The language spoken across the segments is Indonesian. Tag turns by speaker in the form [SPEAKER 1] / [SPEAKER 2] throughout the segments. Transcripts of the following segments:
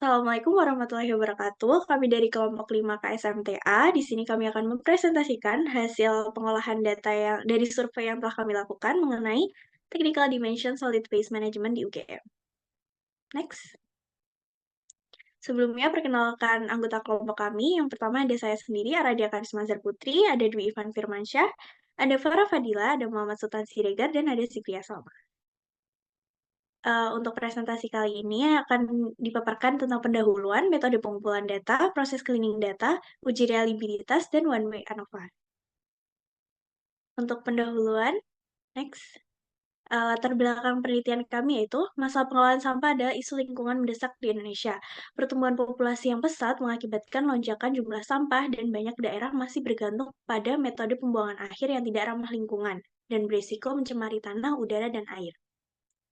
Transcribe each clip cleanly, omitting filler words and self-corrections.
[SPEAKER 1] Assalamualaikum warahmatullahi wabarakatuh. Kami dari kelompok 5 KSMTA. Di sini kami akan mempresentasikan hasil pengolahan data yang dari survei yang telah kami lakukan mengenai Technical Dimension Solid Waste Management di UGM. Next. Sebelumnya, perkenalkan anggota kelompok kami. Yang pertama ada saya sendiri, Aradia Karisma Putri, ada Dwi Ivan Firmansyah, ada Farah Fadila, ada Muhammad Sultan Siregar, dan ada Sivia Salma. Untuk presentasi kali ini akan dipaparkan tentang pendahuluan, metode pengumpulan data, proses cleaning data, uji reliabilitas, dan one way ANOVA. Untuk pendahuluan, next. Latar belakang penelitian kami yaitu masalah pengelolaan sampah adalah isu lingkungan mendesak di Indonesia. Pertumbuhan populasi yang pesat mengakibatkan lonjakan jumlah sampah dan banyak daerah masih bergantung pada metode pembuangan akhir yang tidak ramah lingkungan dan berisiko mencemari tanah, udara, dan air.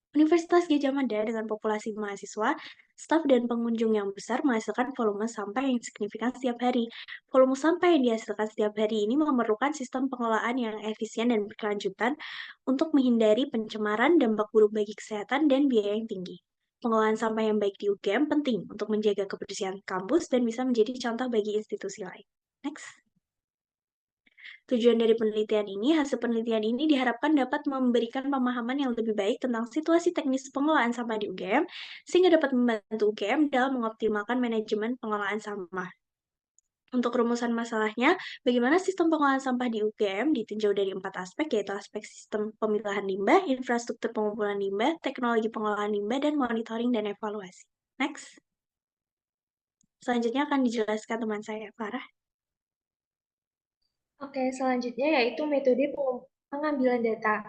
[SPEAKER 1] Universitas Gadjah Mada dengan populasi mahasiswa, staf dan pengunjung yang besar menghasilkan volume sampah yang signifikan setiap hari. Volume sampah yang dihasilkan setiap hari ini memerlukan sistem pengelolaan yang efisien dan berkelanjutan untuk menghindari pencemaran, dampak buruk bagi kesehatan, dan biaya yang tinggi. Pengelolaan sampah yang baik di UGM penting untuk menjaga kebersihan kampus dan bisa menjadi contoh bagi institusi lain. Next. Tujuan dari penelitian ini, hasil penelitian ini diharapkan dapat memberikan pemahaman yang lebih baik tentang situasi teknis pengelolaan sampah di UGM, sehingga dapat membantu UGM dalam mengoptimalkan manajemen pengelolaan sampah. Untuk rumusan masalahnya, bagaimana sistem pengelolaan sampah di UGM ditinjau dari 4 aspek, yaitu aspek sistem pemilahan limbah, infrastruktur pengumpulan limbah, teknologi pengolahan limbah, dan monitoring dan evaluasi. Next. Selanjutnya akan dijelaskan teman saya, Farah.
[SPEAKER 2] Oke, selanjutnya yaitu metode pengambilan data.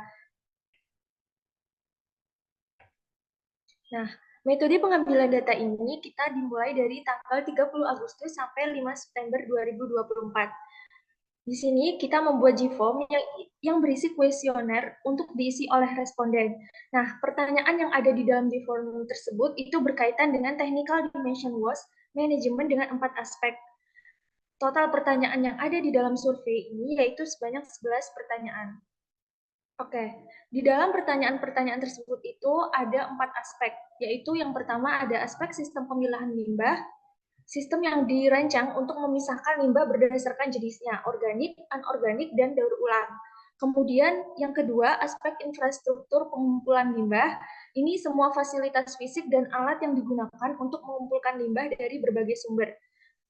[SPEAKER 2] Nah, metode pengambilan data ini kita dimulai dari tanggal 30 Agustus sampai 5 September 2024. Di sini kita membuat G-form yang berisi kuesioner untuk diisi oleh responden. Nah, pertanyaan yang ada di dalam G-form tersebut itu berkaitan dengan technical dimension waste management dengan 4 aspek. Total pertanyaan yang ada di dalam survei ini yaitu sebanyak 11 pertanyaan. Oke, di dalam pertanyaan-pertanyaan tersebut itu ada 4 aspek, yaitu yang pertama ada aspek sistem pemilahan limbah, sistem yang dirancang untuk memisahkan limbah berdasarkan jenisnya, organik, anorganik, dan daur ulang. Kemudian yang kedua, aspek infrastruktur pengumpulan limbah, ini semua fasilitas fisik dan alat yang digunakan untuk mengumpulkan limbah dari berbagai sumber.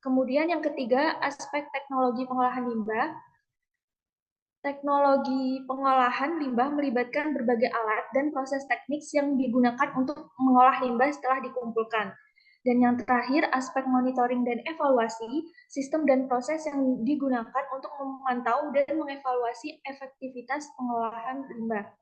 [SPEAKER 2] Kemudian yang ketiga, aspek teknologi pengolahan limbah, teknologi pengolahan limbah melibatkan berbagai alat dan proses teknis yang digunakan untuk mengolah limbah setelah dikumpulkan. Dan yang terakhir, aspek monitoring dan evaluasi, sistem dan proses yang digunakan untuk memantau dan mengevaluasi efektivitas pengolahan limbah.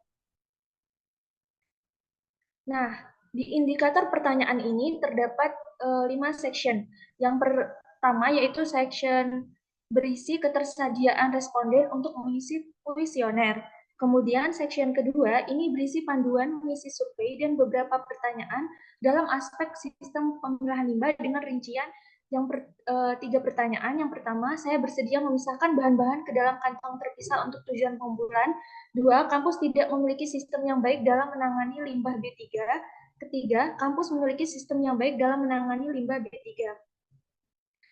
[SPEAKER 2] Nah, di indikator pertanyaan ini terdapat 5 section. Yang pertama yaitu section berisi ketersediaan responden untuk mengisi kuesioner. Kemudian section kedua ini berisi panduan mengisi survei dan beberapa pertanyaan dalam aspek sistem pemilahan limbah dengan rincian yang 3 pertanyaan. Yang pertama, saya bersedia memisahkan bahan-bahan ke dalam kantong terpisah untuk tujuan pengumpulan. 2, kampus tidak memiliki sistem yang baik dalam menangani limbah B3. Ketiga, kampus memiliki sistem yang baik dalam menangani limbah B3.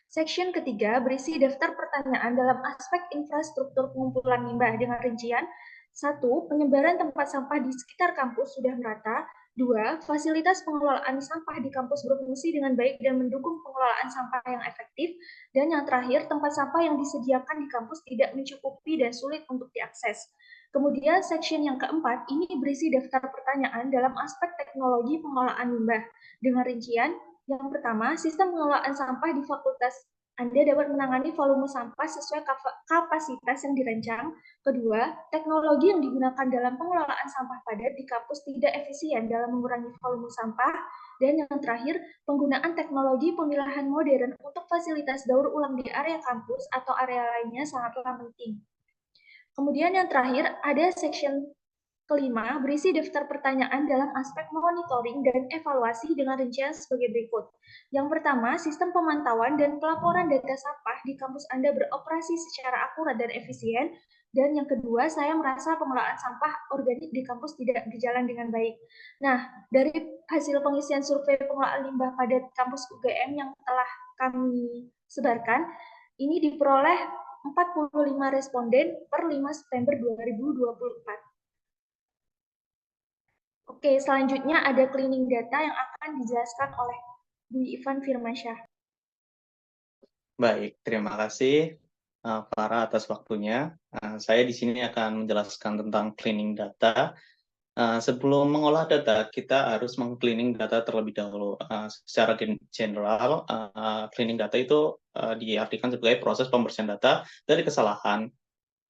[SPEAKER 2] Section ketiga berisi daftar pertanyaan dalam aspek infrastruktur pengumpulan limbah dengan rincian 1. Penyebaran tempat sampah di sekitar kampus sudah merata. 2. Fasilitas pengelolaan sampah di kampus berfungsi dengan baik dan mendukung pengelolaan sampah yang efektif. Dan yang terakhir, tempat sampah yang disediakan di kampus tidak mencukupi dan sulit untuk diakses. Kemudian section yang keempat, ini berisi daftar pertanyaan dalam aspek teknologi pengolahan limbah dengan rincian yang pertama, sistem pengelolaan sampah di fakultas Anda dapat menangani volume sampah sesuai kapasitas yang dirancang. Kedua, teknologi yang digunakan dalam pengelolaan sampah padat di kampus tidak efisien dalam mengurangi volume sampah. Dan yang terakhir, penggunaan teknologi pemilahan modern untuk fasilitas daur ulang di area kampus atau area lainnya sangatlah penting. Kemudian yang terakhir, ada section kelima, berisi daftar pertanyaan dalam aspek monitoring dan evaluasi dengan rincian sebagai berikut. Yang pertama, sistem pemantauan dan pelaporan data sampah di kampus Anda beroperasi secara akurat dan efisien. Dan yang kedua, saya merasa pengelolaan sampah organik di kampus tidak berjalan dengan baik. Nah, dari hasil pengisian survei pengelolaan limbah pada kampus UGM yang telah kami sebarkan, ini diperoleh 45 responden per 5 September 2024. Oke, selanjutnya ada cleaning data yang akan dijelaskan oleh Dwi Ivan Firmansyah.
[SPEAKER 3] Baik, terima kasih Farah atas waktunya. Saya di sini akan menjelaskan tentang cleaning data. Sebelum mengolah data, kita harus meng-cleaning data terlebih dahulu. Secara general, cleaning data itu diartikan sebagai proses pembersihan data dari kesalahan,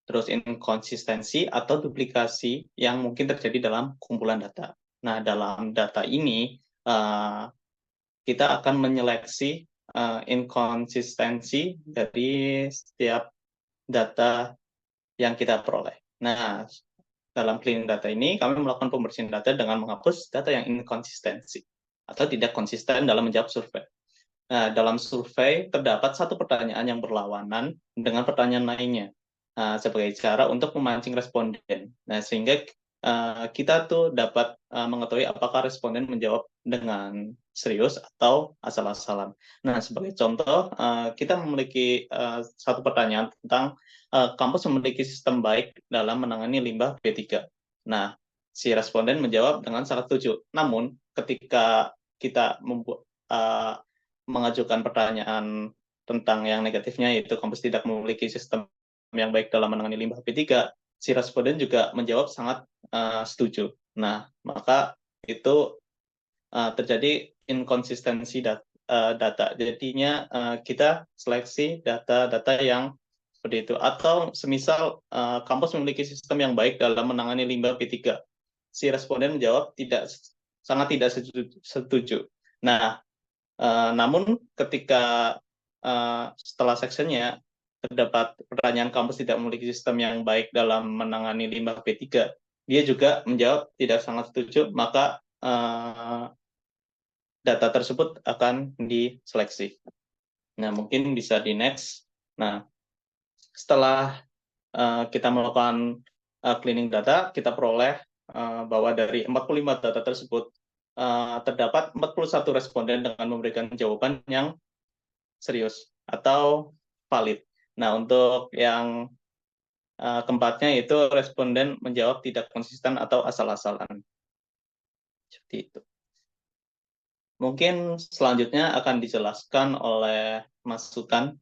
[SPEAKER 3] terus inkonsistensi atau duplikasi yang mungkin terjadi dalam kumpulan data. Nah, dalam data ini, kita akan menyeleksi inkonsistensi dari setiap data yang kita peroleh. Nah, dalam cleaning data ini, kami melakukan pembersihan data dengan menghapus data yang inkonsistensi atau tidak konsisten dalam menjawab survei. Nah, dalam survei terdapat satu pertanyaan yang berlawanan dengan pertanyaan lainnya sebagai cara untuk memancing responden. Nah, sehingga kita tuh dapat mengetahui apakah responden menjawab dengan serius atau asal-asalan. Nah, sebagai contoh, kita memiliki satu pertanyaan tentang kampus memiliki sistem baik dalam menangani limbah B3. Nah, si responden menjawab dengan sangat setuju. Namun, ketika kita mengajukan pertanyaan tentang yang negatifnya, yaitu kampus tidak memiliki sistem yang baik dalam menangani limbah B3, si responden juga menjawab sangat setuju. Nah, maka itu terjadi inkonsistensi data. Jadinya kita seleksi data-data yang seperti itu. Atau semisal kampus memiliki sistem yang baik dalam menangani limbah B3, si responden menjawab sangat tidak setuju. Nah, namun ketika setelah sectionnya terdapat pertanyaan kampus tidak memiliki sistem yang baik dalam menangani limbah B3, dia juga menjawab tidak sangat setuju, maka data tersebut akan diseleksi. Nah, mungkin bisa di next. Nah, setelah kita melakukan cleaning data, kita peroleh bahwa dari 45 data tersebut terdapat 41 responden dengan memberikan jawaban yang serius atau valid. Nah, untuk yang keempatnya itu responden menjawab tidak konsisten atau asal-asalan. Seperti itu. Mungkin selanjutnya akan dijelaskan oleh Mas Sultan.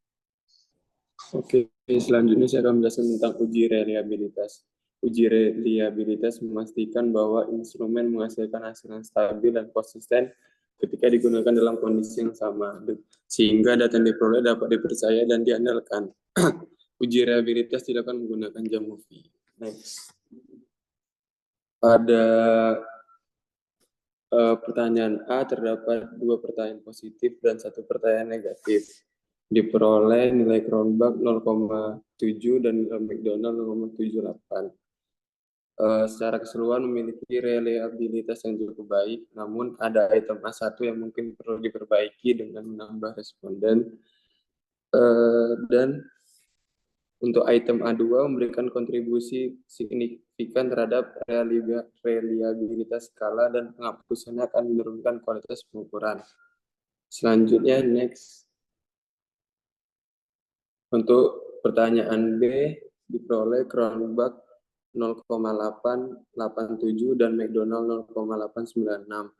[SPEAKER 4] Oke, selanjutnya saya akan menjelaskan tentang uji reliabilitas. Uji reliabilitas memastikan bahwa instrumen menghasilkan hasil yang stabil dan konsisten ketika digunakan dalam kondisi yang sama, sehingga data yang diperoleh dapat dipercaya dan diandalkan. Uji reliabilitas dilakukan menggunakan jam UV. Next. Pada pertanyaan A terdapat 2 pertanyaan positif dan 1 pertanyaan negatif. Diperoleh nilai Cronbach 0,7 dan nilai McDonald 0,78. Secara keseluruhan memiliki reliabilitas yang cukup baik, namun ada item A1 yang mungkin perlu diperbaiki dengan menambah responden. Dan untuk item A2 memberikan kontribusi signifikan terhadap reliabilitas skala dan penghapusannya akan menurunkan kualitas pengukuran. Selanjutnya, next. Untuk pertanyaan B, diperoleh Cronbach 0,887 dan McDonald 0,896,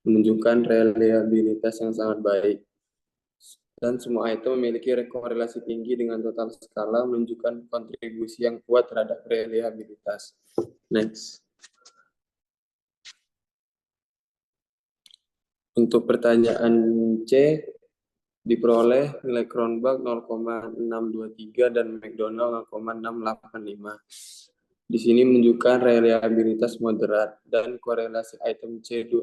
[SPEAKER 4] menunjukkan reliabilitas yang sangat baik. Dan semua item memiliki korelasi tinggi dengan total skala, menunjukkan kontribusi yang kuat terhadap reliabilitas. Next. Untuk pertanyaan C, diperoleh nilai Cronbach 0,623 dan McDonald 0,685. Di sini menunjukkan reliabilitas moderat dan korelasi item C2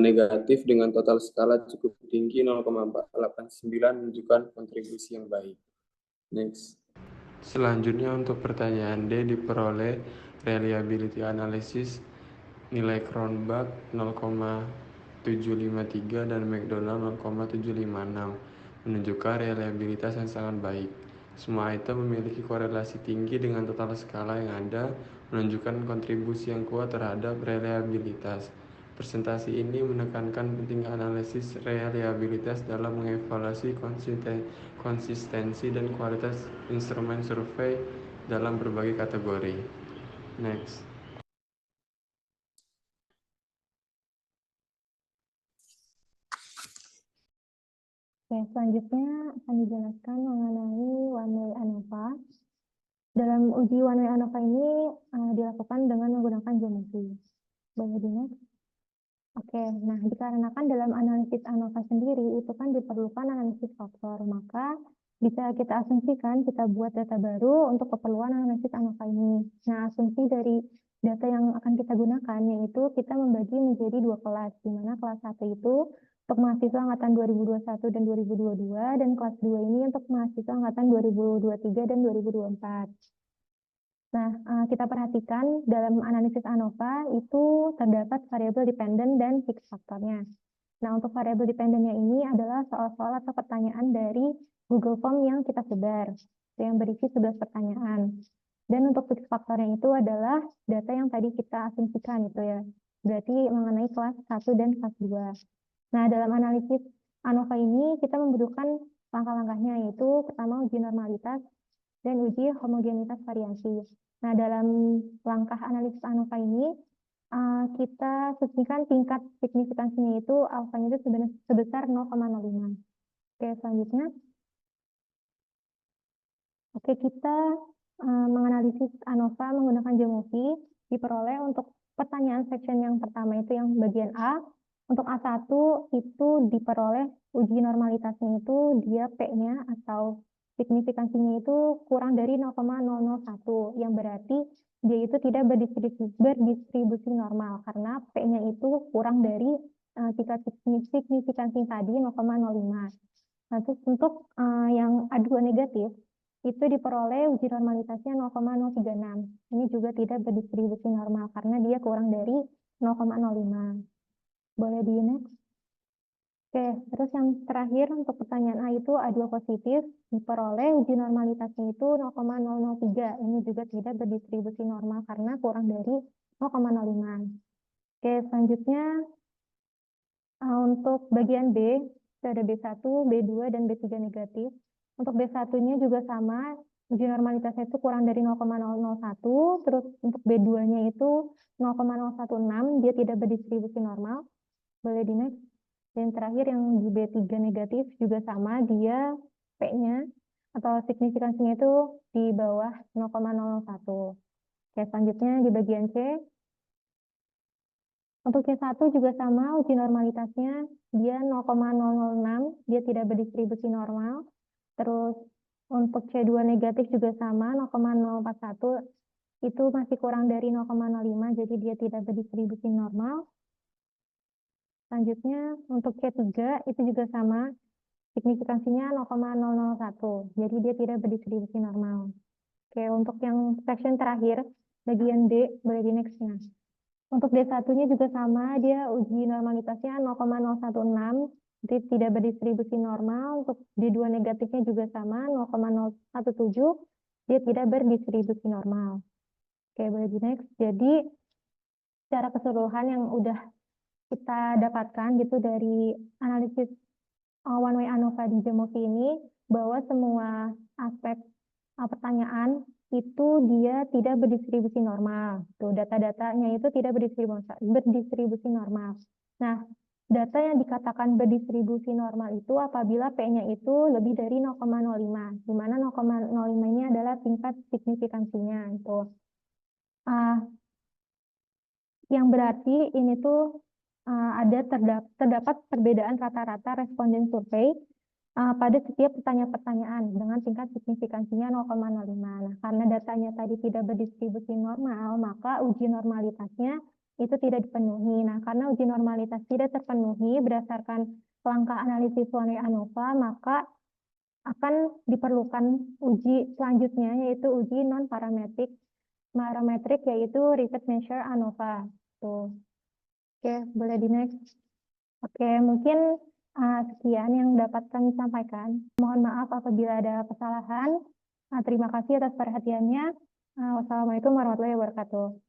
[SPEAKER 4] negatif dengan total skala cukup tinggi 0,489 menunjukkan kontribusi yang baik. Next.
[SPEAKER 5] Selanjutnya untuk pertanyaan D diperoleh reliability analysis nilai Cronbach 0,753 dan McDonald 0,756 menunjukkan reliabilitas yang sangat baik. Semua item memiliki korelasi tinggi dengan total skala yang ada, menunjukkan kontribusi yang kuat terhadap reliabilitas. Presentasi ini menekankan pentingnya analisis reliabilitas dalam mengevaluasi konsistensi dan kualitas instrumen survei dalam berbagai kategori. Next.
[SPEAKER 6] Oke, selanjutnya akan dijelaskan mengenai one-way ANOVA. Dalam uji one-way ANOVA ini dilakukan dengan menggunakan geometri. Boleh di next? Oke, nah dikarenakan dalam analisis ANOVA sendiri itu kan diperlukan analisis faktor, maka bisa kita asumsikan kita buat data baru untuk keperluan analisis ANOVA ini. Nah, asumsi dari data yang akan kita gunakan yaitu kita membagi menjadi dua kelas, di mana kelas 1 itu untuk mahasiswa angkatan 2021 dan 2022, dan kelas 2 ini untuk mahasiswa angkatan 2023 dan 2024. Nah, kita perhatikan dalam analisis ANOVA itu terdapat variabel dependen dan fix faktornya. Nah, untuk variabel dependennya ini adalah soal-soal atau pertanyaan dari Google Form yang kita sebar, yang berisi 11 pertanyaan. Dan untuk fix faktornya itu adalah data yang tadi kita asumsikan itu ya. Berarti mengenai kelas 1 dan kelas 2. Nah, dalam analisis ANOVA ini kita membutuhkan langkah-langkahnya, yaitu pertama uji normalitas dan uji homogenitas variasi. Nah, dalam langkah analisis ANOVA ini, kita asumsikan tingkat signifikansinya itu alfanya itu sebesar 0,05. Oke, selanjutnya. Oke, kita menganalisis ANOVA menggunakan geometri diperoleh untuk pertanyaan section yang pertama itu yang bagian A. Untuk A1 itu diperoleh uji normalitasnya itu dia P-nya atau signifikansinya itu kurang dari 0,001, yang berarti dia itu tidak berdistribusi normal karena P-nya itu kurang dari tingkat signifikansi tadi 0,05. Nah, terus untuk yang A2 negatif itu diperoleh uji normalitasnya 0,036. Ini juga tidak berdistribusi normal karena dia kurang dari 0,05. Boleh di next? Oke, terus yang terakhir untuk pertanyaan A itu A2 positif, diperoleh uji normalitasnya itu 0,003. Ini juga tidak berdistribusi normal karena kurang dari 0,05. Oke, selanjutnya untuk bagian B, ada B1, B2, dan B3 negatif. Untuk B1-nya juga sama, uji normalitasnya itu kurang dari 0,001, terus untuk B2-nya itu 0,016, dia tidak berdistribusi normal. Boleh di next. Dan terakhir yang di B3 negatif juga sama, dia P-nya atau signifikansinya itu di bawah 0,01. Oke, selanjutnya di bagian C. Untuk C1 juga sama, uji normalitasnya dia 0,006, dia tidak berdistribusi normal. Terus untuk C2 negatif juga sama, 0,041, itu masih kurang dari 0,05, jadi dia tidak berdistribusi normal. Selanjutnya untuk C3 itu juga sama, signifikansinya 0,001, jadi dia tidak berdistribusi normal. Oke, untuk yang section terakhir, bagian D, boleh di next-nya. Untuk D1-nya juga sama, dia uji normalitasnya 0,016, jadi tidak berdistribusi normal. Untuk D2 negatifnya juga sama, 0,017, dia tidak berdistribusi normal. Oke, boleh di next. Jadi, secara keseluruhan yang udah kita dapatkan gitu dari analisis one way ANOVA di geometri ini, bahwa semua aspek pertanyaan itu dia tidak berdistribusi normal. Tuh, data-datanya itu tidak berdistribusi normal. Nah, data yang dikatakan berdistribusi normal itu apabila P-nya itu lebih dari 0,05, di mana 0,05 ini adalah tingkat signifikansinya. Itu. Yang berarti ini tuh terdapat perbedaan rata-rata responden survei pada setiap pertanyaan-pertanyaan dengan tingkat signifikansinya 0,05. Nah, karena datanya tadi tidak berdistribusi normal, maka uji normalitasnya itu tidak dipenuhi. Nah, karena uji normalitas tidak terpenuhi berdasarkan langkah analisis one way ANOVA, maka akan diperlukan uji selanjutnya, yaitu uji non-parametrik yaitu repeat measure ANOVA. Tuh. Oke, boleh di next. Oke, mungkin sekian yang dapat kami sampaikan. Mohon maaf apabila ada kesalahan. Terima kasih atas perhatiannya. Wassalamualaikum warahmatullahi wabarakatuh.